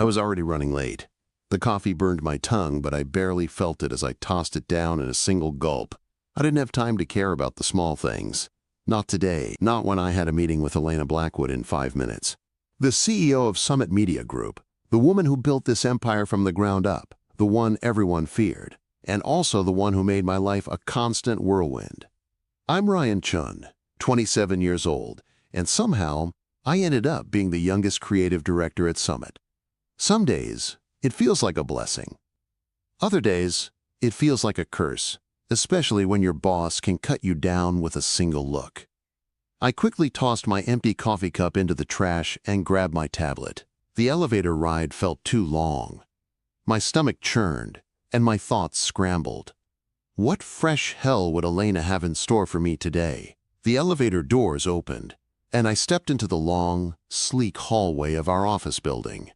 I was already running late. The coffee burned my tongue, but I barely felt it as I tossed it down in a single gulp. I didn't have time to care about the small things. Not today, not when I had a meeting with Elena Blackwood in 5 minutes. The CEO of Summit Media Group, the woman who built this empire from the ground up, the one everyone feared, and also the one who made my life a constant whirlwind. I'm Ryan Chun, 27 years old, and somehow I ended up being the youngest creative director at Summit. Some days, it feels like a blessing. Other days, it feels like a curse, especially when your boss can cut you down with a single look. I quickly tossed my empty coffee cup into the trash and grabbed my tablet. The elevator ride felt too long. My stomach churned, and my thoughts scrambled. What fresh hell would Elena have in store for me today? The elevator doors opened, and I stepped into the long, sleek hallway of our office building.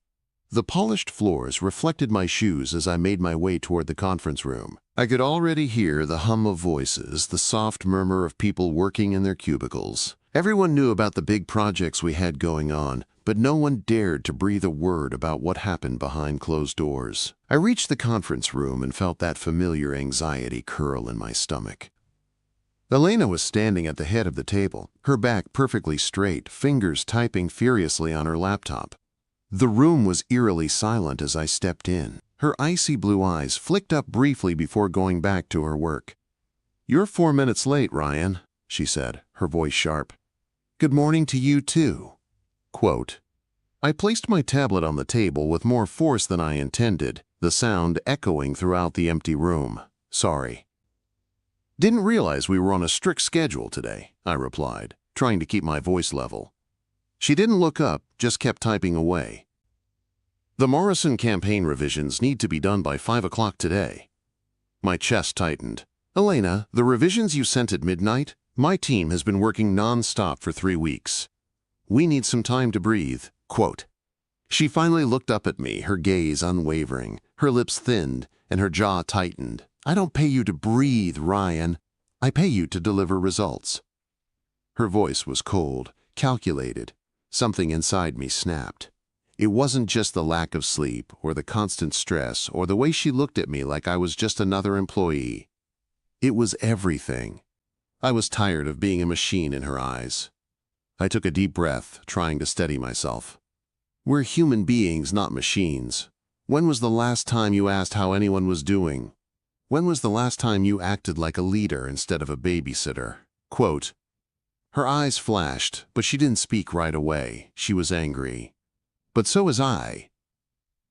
The polished floors reflected my shoes as I made my way toward the conference room. I could already hear the hum of voices, the soft murmur of people working in their cubicles. Everyone knew about the big projects we had going on, but no one dared to breathe a word about what happened behind closed doors. I reached the conference room and felt that familiar anxiety curl in my stomach. Elena was standing at the head of the table, her back perfectly straight, fingers typing furiously on her laptop. The room was eerily silent as I stepped in. Her icy blue eyes flicked up briefly before going back to her work. "You're 4 minutes late, Ryan," she said, her voice sharp. "Good morning to you, too." Quote. I placed my tablet on the table with more force than I intended, the sound echoing throughout the empty room. "Sorry." "Didn't realize we were on a strict schedule today," I replied, trying to keep my voice level. She didn't look up, just kept typing away. "The Morrison campaign revisions need to be done by 5 o'clock today." My chest tightened. "Elena, the revisions you sent at midnight? My team has been working non-stop for 3 weeks. We need some time to breathe." Quote. She finally looked up at me, her gaze unwavering. Her lips thinned and her jaw tightened. "I don't pay you to breathe, Ryan. I pay you to deliver results." Her voice was cold, calculated. Something inside me snapped. It wasn't just the lack of sleep or the constant stress or the way she looked at me like I was just another employee. It was everything. I was tired of being a machine in her eyes. I took a deep breath, trying to steady myself. "We're human beings, not machines. When was the last time you asked how anyone was doing? When was the last time you acted like a leader instead of a babysitter?" Quote. Her eyes flashed, but she didn't speak right away. She was angry. But so was I.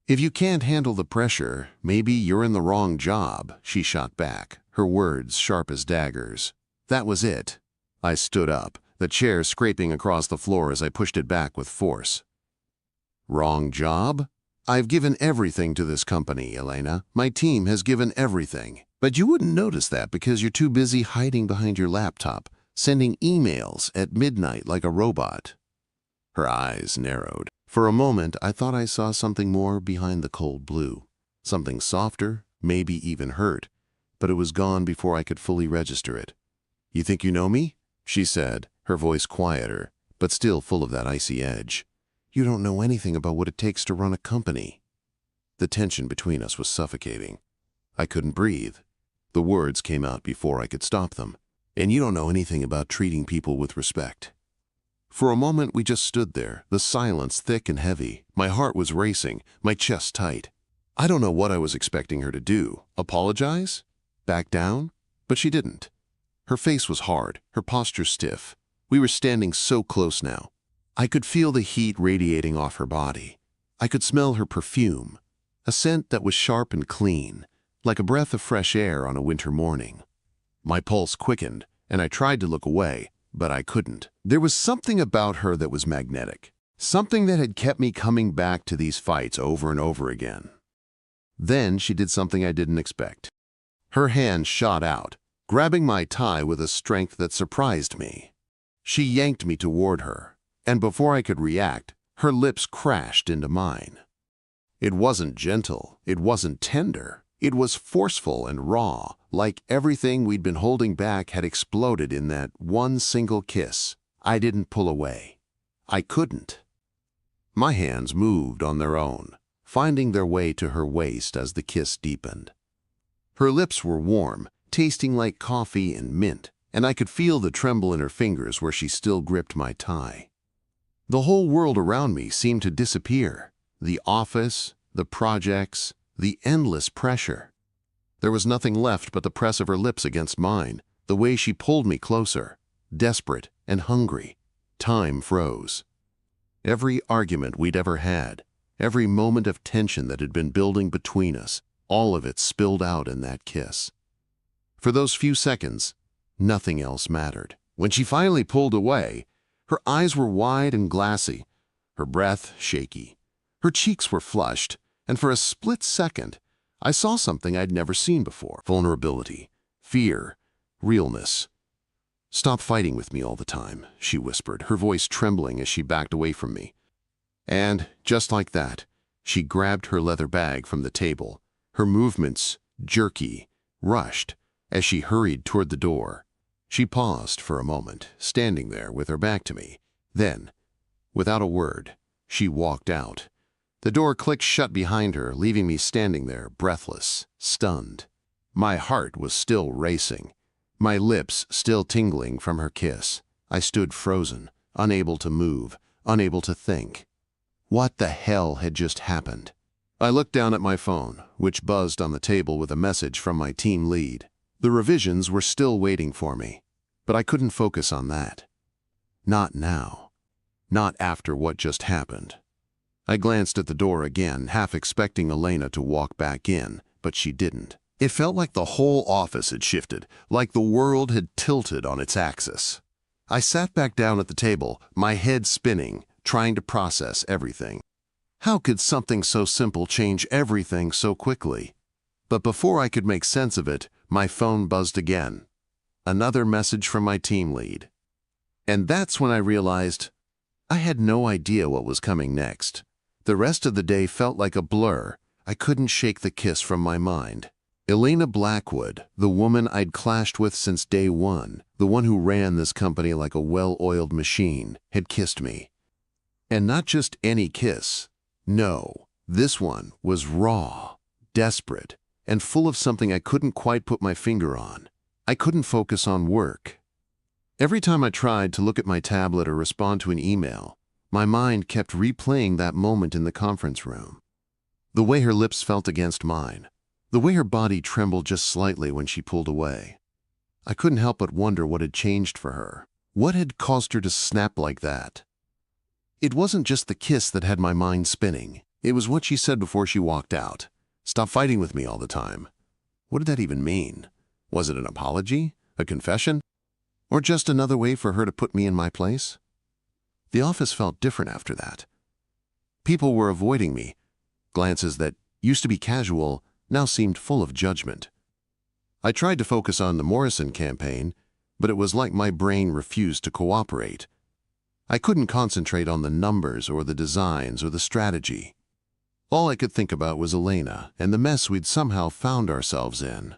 "If you can't handle the pressure, maybe you're in the wrong job," she shot back, her words sharp as daggers. That was it. I stood up, the chair scraping across the floor as I pushed it back with force. "Wrong job? I've given everything to this company, Elena. My team has given everything. But you wouldn't notice that because you're too busy hiding behind your laptop, sending emails at midnight like a robot." Her eyes narrowed. For a moment, I thought I saw something more behind the cold blue. Something softer, maybe even hurt, but it was gone before I could fully register it. "You think you know me?" she said, her voice quieter, but still full of that icy edge. "You don't know anything about what it takes to run a company." The tension between us was suffocating. I couldn't breathe. The words came out before I could stop them. "And you don't know anything about treating people with respect." For a moment, we just stood there, the silence thick and heavy. My heart was racing, my chest tight. I don't know what I was expecting her to do. Apologize? Back down? But she didn't. Her face was hard, her posture stiff. We were standing so close now. I could feel the heat radiating off her body. I could smell her perfume, a scent that was sharp and clean, like a breath of fresh air on a winter morning. My pulse quickened, and I tried to look away, but I couldn't. There was something about her that was magnetic, something that had kept me coming back to these fights over and over again. Then she did something I didn't expect. Her hand shot out, grabbing my tie with a strength that surprised me. She yanked me toward her, and before I could react, her lips crashed into mine. It wasn't gentle, it wasn't tender, it was forceful and raw, like everything we'd been holding back had exploded in that one single kiss. I didn't pull away. I couldn't. My hands moved on their own. finding their way to her waist as the kiss deepened. Her lips were warm, tasting like coffee and mint, and I could feel the tremble in her fingers where she still gripped my tie. The whole world around me seemed to disappear. The office, the projects, the endless pressure. There was nothing left but the press of her lips against mine, the way she pulled me closer, desperate and hungry. Time froze. Every argument we'd ever had, every moment of tension that had been building between us, all of it spilled out in that kiss. For those few seconds, nothing else mattered. When she finally pulled away, her eyes were wide and glassy, her breath shaky. Her cheeks were flushed, and for a split second, I saw something I'd never seen before. Vulnerability, fear, realness. "Stop fighting with me all the time," she whispered, her voice trembling as she backed away from me. And, just like that, she grabbed her leather bag from the table, her movements jerky, rushed, as she hurried toward the door. She paused for a moment, standing there with her back to me. Then, without a word, she walked out. The door clicked shut behind her, leaving me standing there, breathless, stunned. My heart was still racing, my lips still tingling from her kiss. I stood frozen, unable to move, unable to think. What the hell had just happened? I looked down at my phone, which buzzed on the table with a message from my team lead. The revisions were still waiting for me, but I couldn't focus on that. Not now. Not after what just happened. I glanced at the door again, half expecting Elena to walk back in, but she didn't. It felt like the whole office had shifted, like the world had tilted on its axis. I sat back down at the table, my head spinning, trying to process everything. How could something so simple change everything so quickly? But before I could make sense of it, my phone buzzed again. Another message from my team lead. And that's when I realized I had no idea what was coming next. The rest of the day felt like a blur. I couldn't shake the kiss from my mind. Elena Blackwood, the woman I'd clashed with since day one, the one who ran this company like a well-oiled machine, had kissed me. And not just any kiss. No, this one was raw, desperate, and full of something I couldn't quite put my finger on. I couldn't focus on work. Every time I tried to look at my tablet or respond to an email, my mind kept replaying that moment in the conference room. The way her lips felt against mine, the way her body trembled just slightly when she pulled away. I couldn't help but wonder what had changed for her. What had caused her to snap like that? It wasn't just the kiss that had my mind spinning. It was what she said before she walked out. "Stop fighting with me all the time." What did that even mean? Was it an apology? A confession? Or just another way for her to put me in my place? The office felt different after that. People were avoiding me. Glances that used to be casual now seemed full of judgment. I tried to focus on the Morrison campaign, but it was like my brain refused to cooperate. I couldn't concentrate on the numbers or the designs or the strategy. All I could think about was Elena and the mess we'd somehow found ourselves in.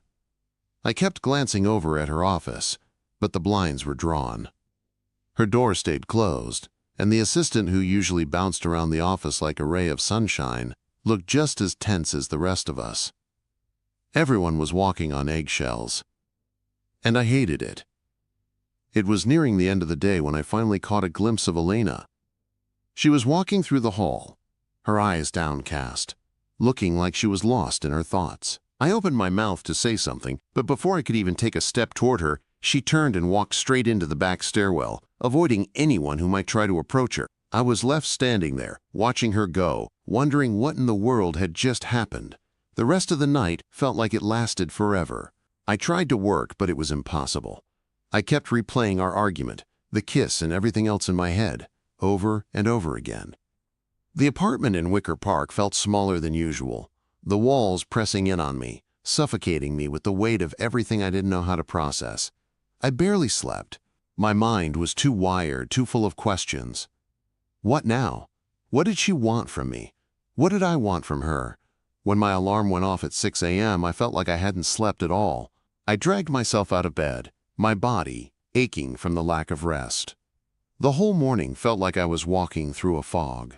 I kept glancing over at her office, but the blinds were drawn. Her door stayed closed, and the assistant who usually bounced around the office like a ray of sunshine looked just as tense as the rest of us. Everyone was walking on eggshells, and I hated it. It was nearing the end of the day when I finally caught a glimpse of Elena. She was walking through the hall, her eyes downcast, looking like she was lost in her thoughts. I opened my mouth to say something, but before I could even take a step toward her, she turned and walked straight into the back stairwell, avoiding anyone who might try to approach her. I was left standing there, watching her go, wondering what in the world had just happened. The rest of the night felt like it lasted forever. I tried to work, but it was impossible. I kept replaying our argument, the kiss and everything else in my head, over and over again. The apartment in Wicker Park felt smaller than usual, the walls pressing in on me, suffocating me with the weight of everything I didn't know how to process. I barely slept. My mind was too wired, too full of questions. What now? What did she want from me? What did I want from her? When my alarm went off at 6 a.m., I felt like I hadn't slept at all. I dragged myself out of bed, my body aching from the lack of rest. The whole morning felt like I was walking through a fog.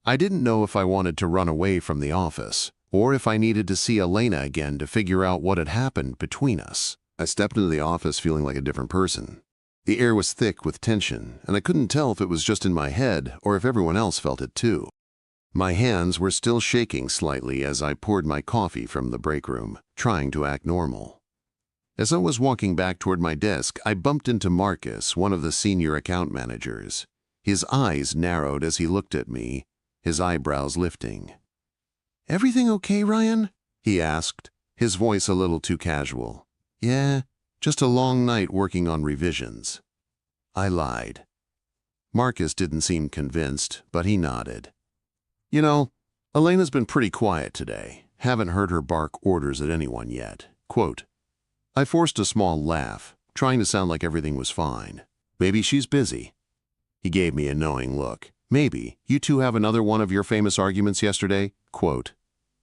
I didn't know if I wanted to run away from the office, or if I needed to see Elena again to figure out what had happened between us. I stepped into the office feeling like a different person. The air was thick with tension, and I couldn't tell if it was just in my head or if everyone else felt it too. My hands were still shaking slightly as I poured my coffee from the break room, trying to act normal. As I was walking back toward my desk, I bumped into Marcus, one of the senior account managers. His eyes narrowed as he looked at me, his eyebrows lifting. "Everything okay, Ryan?" he asked, his voice a little too casual. "Yeah, just a long night working on revisions." I lied. Marcus didn't seem convinced, but he nodded. "You know, Elena's been pretty quiet today. Haven't heard her bark orders at anyone yet." Quote. I forced a small laugh, trying to sound like everything was fine. "Maybe she's busy." He gave me a knowing look. "Maybe you two have another one of your famous arguments yesterday?" Quote.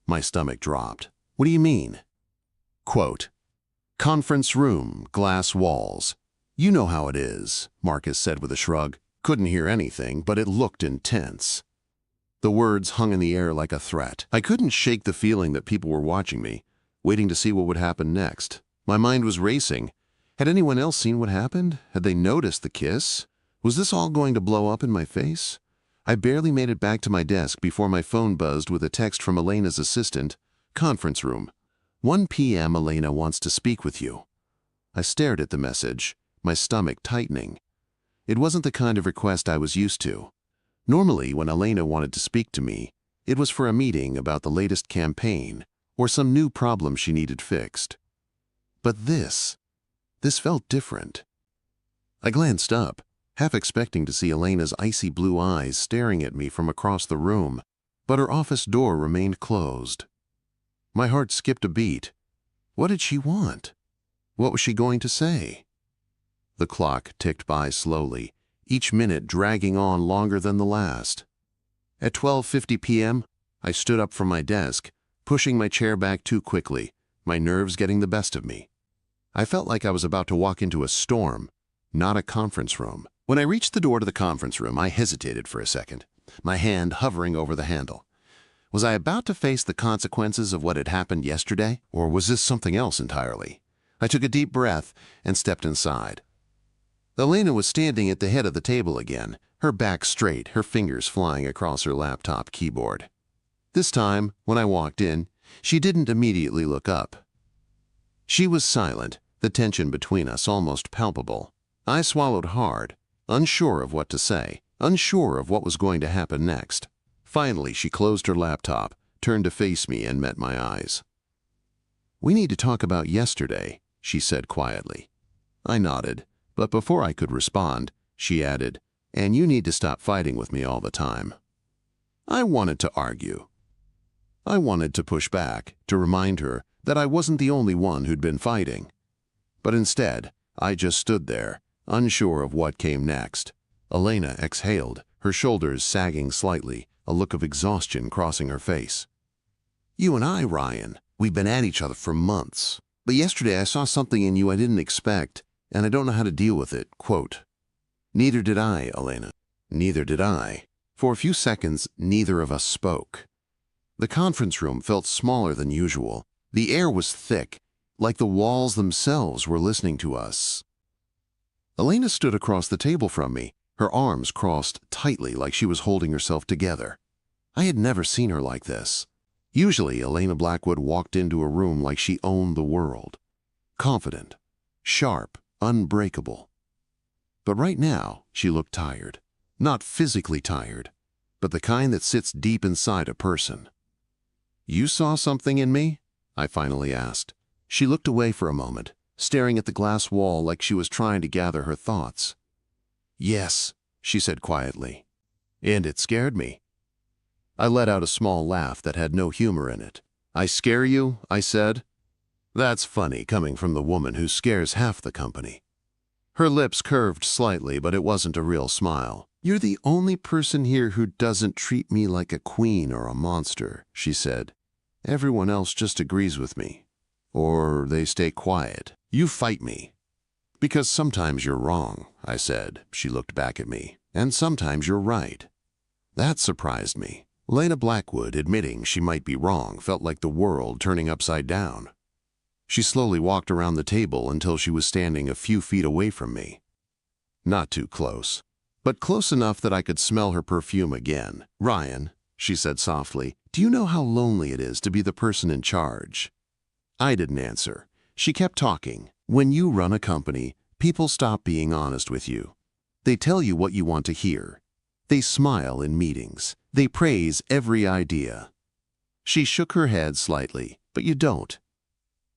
My stomach dropped. "What do you mean?" Quote. "Conference room, glass walls. You know how it is," Marcus said with a shrug. Couldn't hear anything, but it looked intense. The words hung in the air like a threat. I couldn't shake the feeling that people were watching me, waiting to see what would happen next. My mind was racing. Had anyone else seen what happened? Had they noticed the kiss? Was this all going to blow up in my face? I barely made it back to my desk before my phone buzzed with a text from Elena's assistant. "Conference room. 1 p.m. Elena wants to speak with you." I stared at the message, my stomach tightening. It wasn't the kind of request I was used to. Normally, when Elena wanted to speak to me, it was for a meeting about the latest campaign or some new problem she needed fixed. But this felt different. I glanced up, half expecting to see Elena's icy blue eyes staring at me from across the room, but her office door remained closed. My heart skipped a beat. What did she want? What was she going to say? The clock ticked by slowly, each minute dragging on longer than the last. At 12:50 p.m., I stood up from my desk, pushing my chair back too quickly, my nerves getting the best of me. I felt like I was about to walk into a storm, not a conference room. When I reached the door to the conference room, I hesitated for a second, my hand hovering over the handle. Was I about to face the consequences of what had happened yesterday, or was this something else entirely? I took a deep breath and stepped inside. Elena was standing at the head of the table again, her back straight, her fingers flying across her laptop keyboard. This time, when I walked in, she didn't immediately look up. She was silent, the tension between us almost palpable. I swallowed hard, unsure of what to say, unsure of what was going to happen next. Finally, she closed her laptop, turned to face me, and met my eyes. "We need to talk about yesterday," she said quietly. I nodded, but before I could respond, she added, "And you need to stop fighting with me all the time." I wanted to argue. I wanted to push back, to remind her that I wasn't the only one who'd been fighting. But instead, I just stood there, unsure of what came next. Elena exhaled, her shoulders sagging slightly, a look of exhaustion crossing her face. "You and I, Ryan, we've been at each other for months. But yesterday I saw something in you I didn't expect, and I don't know how to deal with it." Quote. "Neither did I, Elena. Neither did I." For a few seconds, neither of us spoke. The conference room felt smaller than usual. The air was thick, like the walls themselves were listening to us. Elena stood across the table from me, her arms crossed tightly like she was holding herself together. I had never seen her like this. Usually, Elena Blackwood walked into a room like she owned the world. Confident, sharp, unbreakable. But right now, she looked tired. Not physically tired, but the kind that sits deep inside a person. "You saw something in me?" I finally asked. She looked away for a moment, staring at the glass wall like she was trying to gather her thoughts. "Yes," she said quietly. "And it scared me." I let out a small laugh that had no humor in it. "I scare you?" I said. "That's funny coming from the woman who scares half the company." Her lips curved slightly, but it wasn't a real smile. "You're the only person here who doesn't treat me like a queen or a monster," she said. "Everyone else just agrees with me. Or they stay quiet. You fight me." "Because sometimes you're wrong," I said. She looked back at me. "And sometimes you're right." That surprised me. Lena Blackwood, admitting she might be wrong, felt like the world turning upside down. She slowly walked around the table until she was standing a few feet away from me. Not too close, but close enough that I could smell her perfume again. "Ryan," she said softly, "do you know how lonely it is to be the person in charge?" I didn't answer. She kept talking. "When you run a company, people stop being honest with you. They tell you what you want to hear. They smile in meetings. They praise every idea." She shook her head slightly. "But you don't."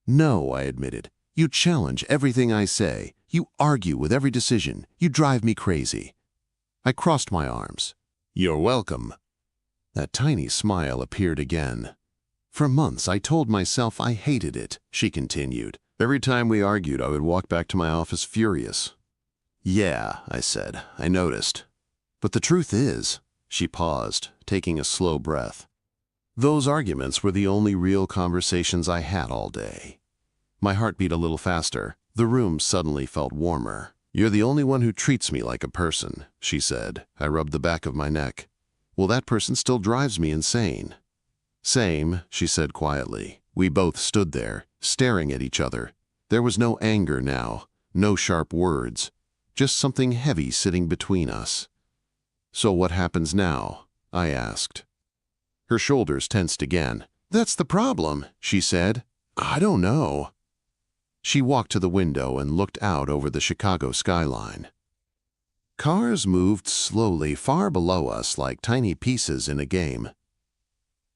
"No," I admitted. "You challenge everything I say. You argue with every decision. You drive me crazy." I crossed my arms. "You're welcome." That tiny smile appeared again. "For months I told myself I hated it," she continued. "Every time we argued, I would walk back to my office furious." "Yeah," I said, "I noticed. But the truth is," she paused, taking a slow breath, "those arguments were the only real conversations I had all day." My heart beat a little faster. The room suddenly felt warmer. "You're the only one who treats me like a person," she said. I rubbed the back of my neck. "Well, that person still drives me insane." "Same," she said quietly. We both stood there, staring at each other. There was no anger now, no sharp words, just something heavy sitting between us. "So what happens now?" I asked. Her shoulders tensed again. "That's the problem," she said. "I don't know." She walked to the window and looked out over the Chicago skyline. Cars moved slowly far below us like tiny pieces in a game.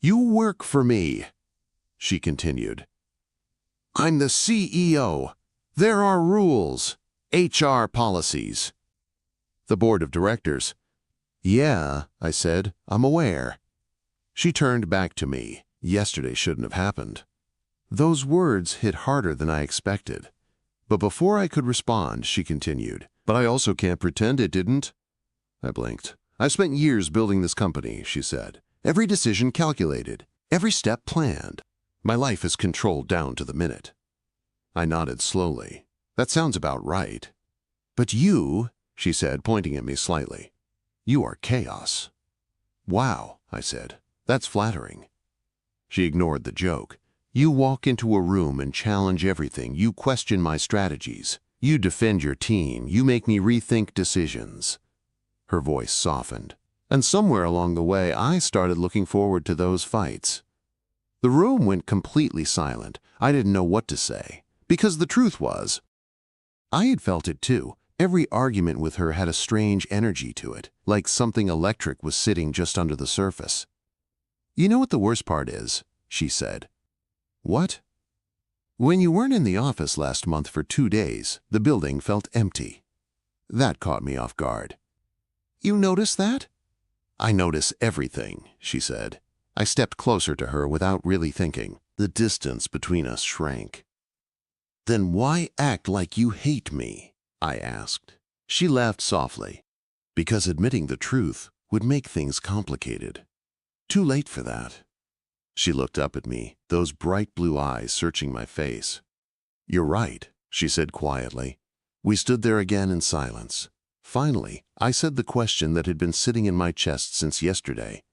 "You work for me," she continued. "I'm the CEO. There are rules, HR policies." "The board of directors." "Yeah," I said, "I'm aware." She turned back to me. "Yesterday shouldn't have happened." Those words hit harder than I expected. But before I could respond, she continued, "But I also can't pretend it didn't." I blinked. "I've spent years building this company," she said. "Every decision calculated, every step planned. My life is controlled down to the minute." I nodded slowly. "That sounds about right." "But you," she said, pointing at me slightly, "you are chaos." "Wow," I said. "That's flattering." She ignored the joke. "You walk into a room and challenge everything. You question my strategies. You defend your team. You make me rethink decisions." Her voice softened. And somewhere along the way, I started looking forward to those fights. The room went completely silent. I didn't know what to say. Because the truth was, I had felt it too. Every argument with her had a strange energy to it, like something electric was sitting just under the surface. "You know what the worst part is?" she said. "What?" "When you weren't in the office last month for 2 days, the building felt empty." That caught me off guard. "You noticed that?" "I notice everything," she said. I stepped closer to her without really thinking. The distance between us shrank. "Then why act like you hate me?" I asked. She laughed softly. "Because admitting the truth would make things complicated. Too late for that." She looked up at me, those bright blue eyes searching my face. "You're right," she said quietly. We stood there again in silence. Finally, I said the question that had been sitting in my chest since yesterday.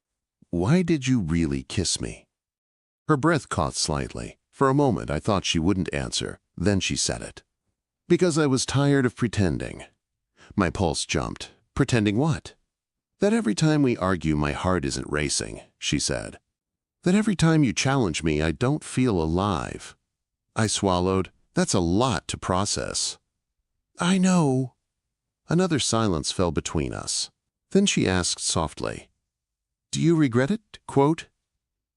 "Why did you really kiss me?" Her breath caught slightly. For a moment, I thought she wouldn't answer. Then she said it. "Because I was tired of pretending." My pulse jumped. "Pretending what?" "That every time we argue, my heart isn't racing," she said. "That every time you challenge me, I don't feel alive." I swallowed. That's a lot to process. "I know." Another silence fell between us. Then she asked softly, "Do you regret it, quote?"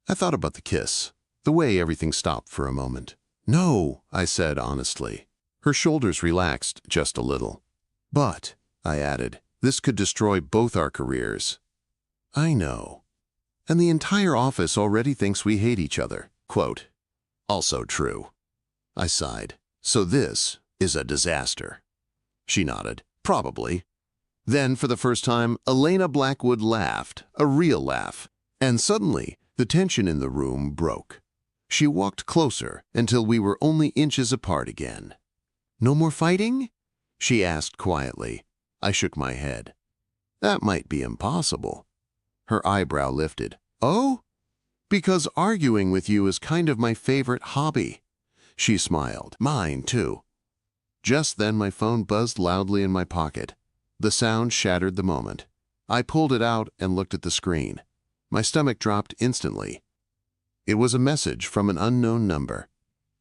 I thought about the kiss, the way everything stopped for a moment. "No," I said honestly. Her shoulders relaxed just a little. "But," I added, "this could destroy both our careers." "I know. And the entire office already thinks we hate each other, quote." "Also true." I sighed. "So this is a disaster." She nodded. "Probably." Then, for the first time, Elena Blackwood laughed, a real laugh. And suddenly, the tension in the room broke. She walked closer until we were only inches apart again. "No more fighting?" she asked quietly. I shook my head. "That might be impossible." Her eyebrow lifted. Oh? Because arguing with you is kind of my favorite hobby. She smiled. Mine, too. Just then my phone buzzed loudly in my pocket. The sound shattered the moment. I pulled it out and looked at the screen. My stomach dropped instantly. It was a message from an unknown number.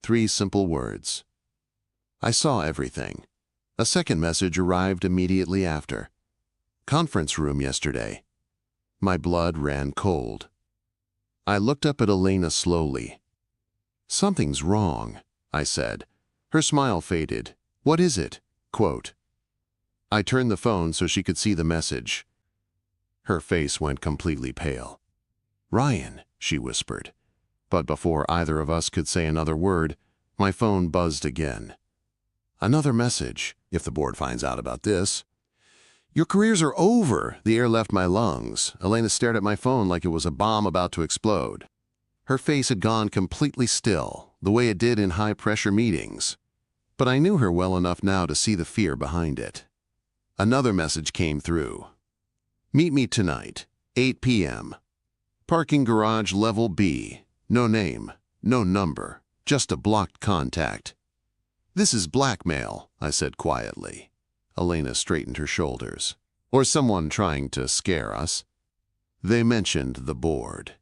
3 simple words. I saw everything. A second message arrived immediately after. Conference room yesterday. My blood ran cold. I looked up at Elena slowly. Something's wrong, I said. Her smile faded. What is it? Quote. I turned the phone so she could see the message. Her face went completely pale. Ryan, she whispered. But before either of us could say another word, my phone buzzed again. Another message, if the board finds out about this. Your careers are over. The air left my lungs. Elena stared at my phone like it was a bomb about to explode. Her face had gone completely still, the way it did in high-pressure meetings. But I knew her well enough now to see the fear behind it. Another message came through. Meet me tonight, 8 p.m. Parking garage level B. No name, no number, just a blocked contact. This is blackmail, I said quietly. Elena straightened her shoulders. Or someone trying to scare us. They mentioned the board.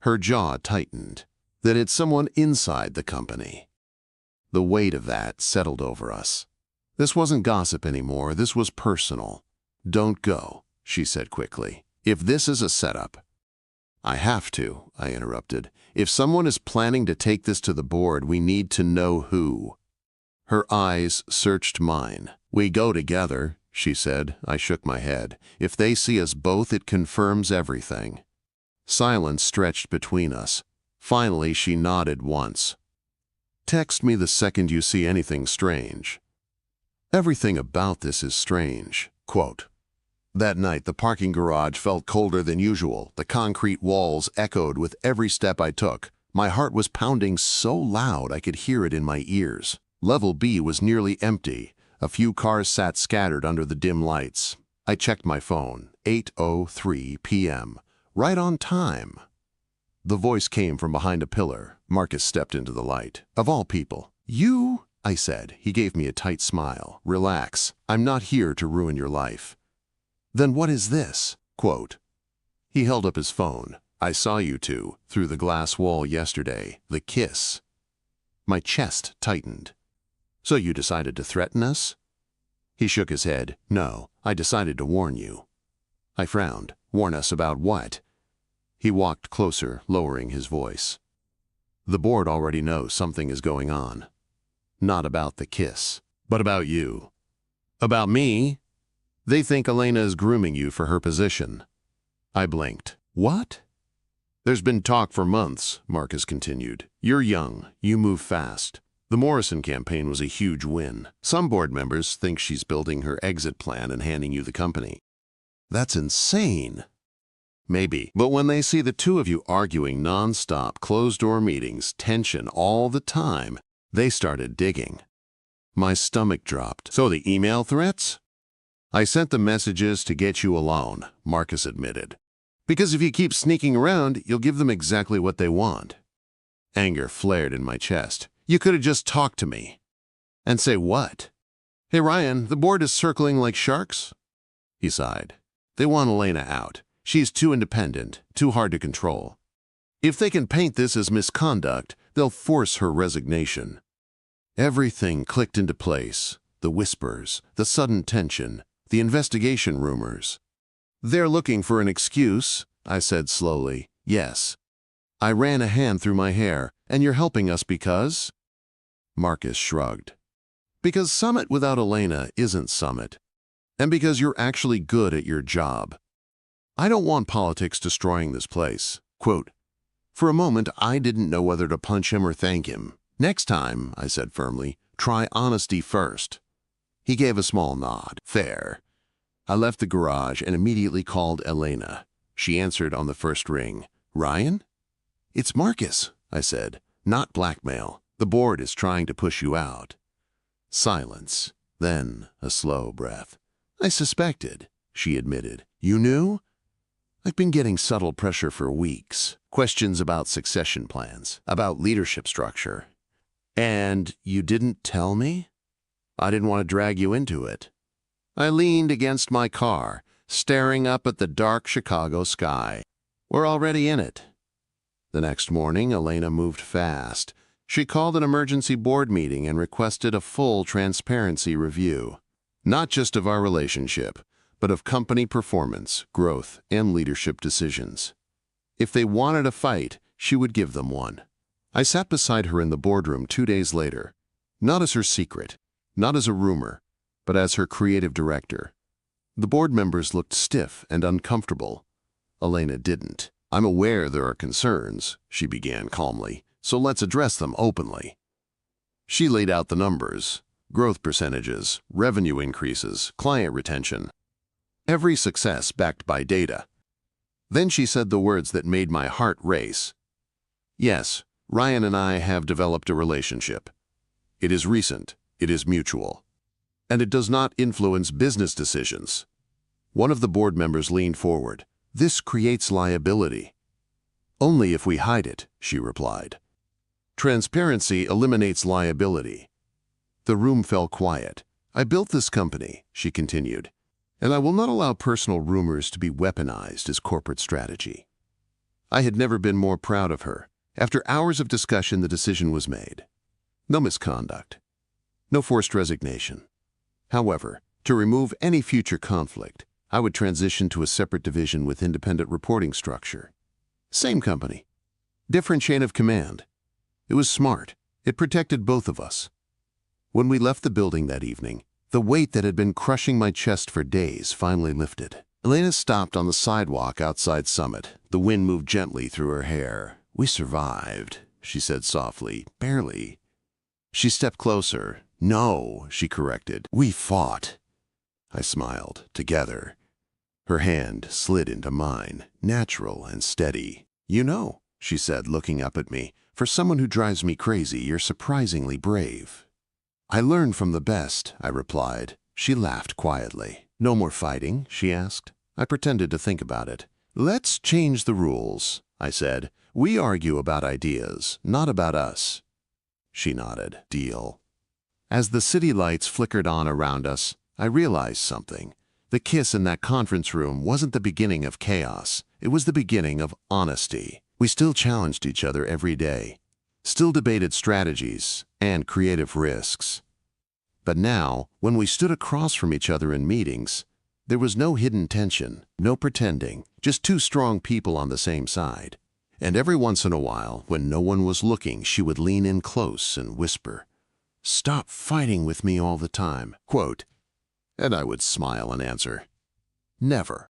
Her jaw tightened. That it's someone inside the company. The weight of that settled over us. This wasn't gossip anymore, this was personal. Don't go, she said quickly. If this is a setup. I have to, I interrupted. If someone is planning to take this to the board, we need to know who. Her eyes searched mine. We go together, she said. I shook my head. If they see us both, it confirms everything. Silence stretched between us. Finally, she nodded once. Text me the second you see anything strange. Everything about this is strange. Quote. That night, the parking garage felt colder than usual. The concrete walls echoed with every step I took. My heart was pounding so loud I could hear it in my ears. Level B was nearly empty. A few cars sat scattered under the dim lights. I checked my phone. 8:03 p.m. Right on time. The voice came from behind a pillar. Marcus stepped into the light. Of all people. You? I said. He gave me a tight smile. Relax. I'm not here to ruin your life. Then what is this? Quote. He held up his phone. I saw you two through the glass wall yesterday. The kiss. My chest tightened. So you decided to threaten us? He shook his head. No, I decided to warn you. I frowned. Warn us about what? He walked closer, lowering his voice. The board already knows something is going on. Not about the kiss, but about you. About me? They think Elena is grooming you for her position. I blinked. What? There's been talk for months, Marcus continued. You're young. You move fast. The Morrison campaign was a huge win. Some board members think she's building her exit plan and handing you the company. That's insane. Maybe, but when they see the two of you arguing non-stop, closed-door meetings, tension all the time, they started digging. My stomach dropped. So the email threats? I sent the messages to get you alone, Marcus admitted. Because if you keep sneaking around, you'll give them exactly what they want. Anger flared in my chest. You could have just talked to me. And say what? Hey Ryan, the board is circling like sharks? He sighed. They want Elena out. She's too independent, too hard to control. If they can paint this as misconduct, they'll force her resignation. Everything clicked into place. The whispers, the sudden tension, the investigation rumors. They're looking for an excuse, I said slowly. Yes. I ran a hand through my hair. And you're helping us because? Marcus shrugged. Because Summit without Elena isn't Summit. And because you're actually good at your job. I don't want politics destroying this place. Quote, for a moment, I didn't know whether to punch him or thank him. Next time, I said firmly, try honesty first. He gave a small nod. Fair. I left the garage and immediately called Elena. She answered on the first ring. Ryan? It's Marcus, I said. Not blackmail. The board is trying to push you out. Silence. Then a slow breath. I suspected, she admitted. You knew? I've been getting subtle pressure for weeks. Questions about succession plans, about leadership structure. And you didn't tell me? I didn't want to drag you into it. I leaned against my car, staring up at the dark Chicago sky. We're already in it. The next morning, Elena moved fast. She called an emergency board meeting and requested a full transparency review. Not just of our relationship, but of company performance, growth, and leadership decisions. If they wanted a fight, she would give them one. I sat beside her in the boardroom 2 days later, not as her secret, not as a rumor, but as her creative director. The board members looked stiff and uncomfortable. Elena didn't. I'm aware there are concerns, she began calmly, so let's address them openly. She laid out the numbers, growth percentages, revenue increases, client retention. Every success backed by data. Then she said the words that made my heart race. Yes, Ryan and I have developed a relationship. It is recent, it is mutual, and it does not influence business decisions. One of the board members leaned forward. This creates liability. Only if we hide it, she replied. Transparency eliminates liability. The room fell quiet. I built this company, she continued, and I will not allow personal rumors to be weaponized as corporate strategy. I had never been more proud of her. After hours of discussion, the decision was made. No misconduct. No forced resignation. However, to remove any future conflict, I would transition to a separate division with independent reporting structure. Same company. Different chain of command. It was smart. It protected both of us. When we left the building that evening, the weight that had been crushing my chest for days finally lifted. Elena stopped on the sidewalk outside Summit. The wind moved gently through her hair. We survived, she said softly. Barely. She stepped closer. No, she corrected. We fought. I smiled. Together. Her hand slid into mine, natural and steady. You know, she said, looking up at me, for someone who drives me crazy, you're surprisingly brave. I learned from the best, I replied. She laughed quietly. No more fighting, she asked. I pretended to think about it. Let's change the rules, I said. We argue about ideas, not about us. She nodded. Deal. As the city lights flickered on around us, I realized something. The kiss in that conference room wasn't the beginning of chaos. It was the beginning of honesty. We still challenged each other every day, still debated strategies and creative risks. But now, when we stood across from each other in meetings, there was no hidden tension, no pretending, just two strong people on the same side. And every once in a while, when no one was looking, she would lean in close and whisper, "Stop fighting with me all the time," quote, and I would smile and answer, "Never."